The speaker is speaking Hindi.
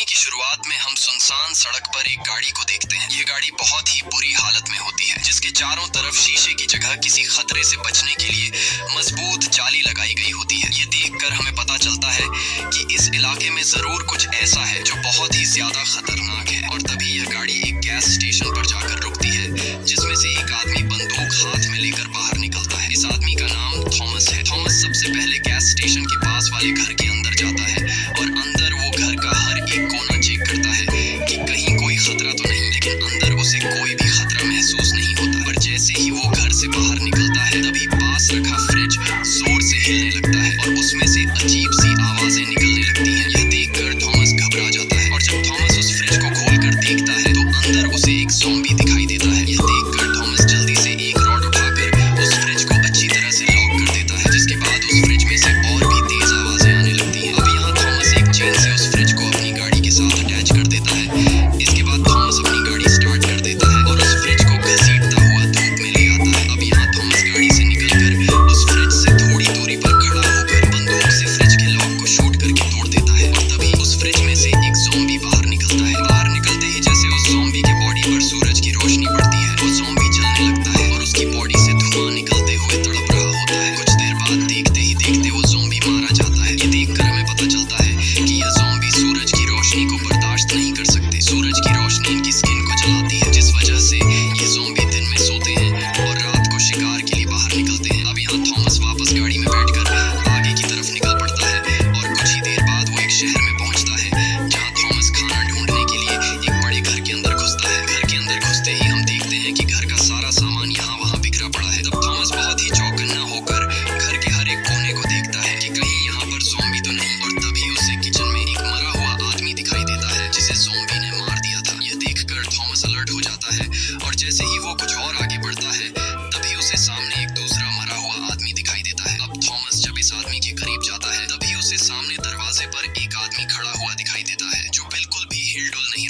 कहानी की शुरुआत में हम सुनसान सड़क पर एक गाड़ी को देखते हैं। ये गाड़ी बहुत ही बुरी हालत में होती है, जिसके चारों तरफ शीशे की जगह किसी खतरे से बचने के लिए मजबूत जाली लगाई गई होती है। ये देखकर हमें पता चलता है कि इस इलाके में जरूर कुछ ऐसा है जो बहुत ही ज्यादा खतरनाक है। और तभी यह गाड़ी एक गैस स्टेशन पर जाकर रुकती है, जिसमें से एक आदमी बंदूक हाथ में लेकर बाहर निकलता है। इस आदमी का नाम थॉमस है। थॉमस सबसे पहले गैस स्टेशन के पास वाले घर के अंदर जाता है और अंदर वो घर का हर एक कोना चेक करता है कि कहीं कोई खतरा तो नहीं। लेकिन अंदर उसे कोई भी खतरा महसूस नहीं होता। पर जैसे ही वो घर से बाहर निकलता है, तभी पास रखा फ्रिज जोर से हिलने लगता है और उसमें से अजीब सी आवाजें निकलने लगती हैं। यह देखकर थॉमस घबरा जाता है और जब थॉमस उस फ्रिज को खोलकर देखता है तो अंदर उसे एक ज़ॉम्बी दिखाई देता है। यह देखकर थॉमस जल्दी से एक रॉड उठाकर उस फ्रिज को अच्छी तरह से लॉक कर देता है, जिसके बाद उस फ्रिज में से और भी तेज आवाजें आने लगती हैं। अब यहाँ थॉमस एक चेन से उस फ्रिज को अपनी गाड़ी के साथ अटैच कर देता है। इसके बाद थॉमस अपनी गाड़ी स्टार्ट कर देता है और उस फ्रिज को घसीटता हुआ धूप में ले आता है। अब यहाँ थॉमस गाड़ी से निकलकर उस फ्रिज से थोड़ी दूरी पर खड़ा होकर बंदूक से फ्रिज के लॉक को शूट करके तोड़ देता है। और तभी उस फ्रिज में से एक ज़ॉम्बी बाहर निकलता है। बाहर निकलते ही जैसे उस ज़ॉम्बी के बॉडी पर सूरज की रोशनी पड़ती है, वो ज़ॉम्बी जलने लगता है और उसकी बॉडी से धुआं निकलते हुए तड़प रहा होता है। कुछ देर बाद देखते ही देखते वो ज़ॉम्बी मारा जाता है। ये देखकर हमें पता चलता है कि यह ज़ॉम्बी सूरज की रोशनी को बर्दाश्त नहीं कर सकते। सूरज की रोशनी इनकी स्किन को जलाती है, जिस वजह से ये ज़ॉम्बी दिन में सोते हैं और रात को शिकार के लिए बाहर निकलते हैं। अब यहाँ थॉमस वापस गाड़ी में बैठकर आगे की तरफ निकल पड़ता है और कुछ ही देर बाद वो एक शहर में पहुंचता है, जहाँ थॉमस खाना ढूंढने के लिए एक बड़े घर के अंदर घुसता है। घर के अंदर घुसते ही हम देखते हैं कि घर का सारा सामान यहाँ वहाँ बिखरा पड़ा है। तब थॉमस बहुत ही चौकन्ना होकर घर के हर एक कोने को देखता है कि कहीं यहाँ पर ज़ॉम्बी तो नहीं। और तभी उसे किचन में एक मरा हुआ आदमी दिखाई देता है, जिसे ज़ॉम्बी ने मार दिया था। यह देखकर थॉमस अलर्ट हो जाता है और जैसे ही वो कुछ और आगे बढ़ता है, तभी उसे सामने एक दूसरा मरा हुआ आदमी दिखाई देता है। अब थॉमस जब इस आदमी के करीब जाता है, तभी उसे सामने दरवाजे पर एक आदमी खड़ा हुआ दिखाई देता है, जो बिल्कुल भी हिलडुल नहीं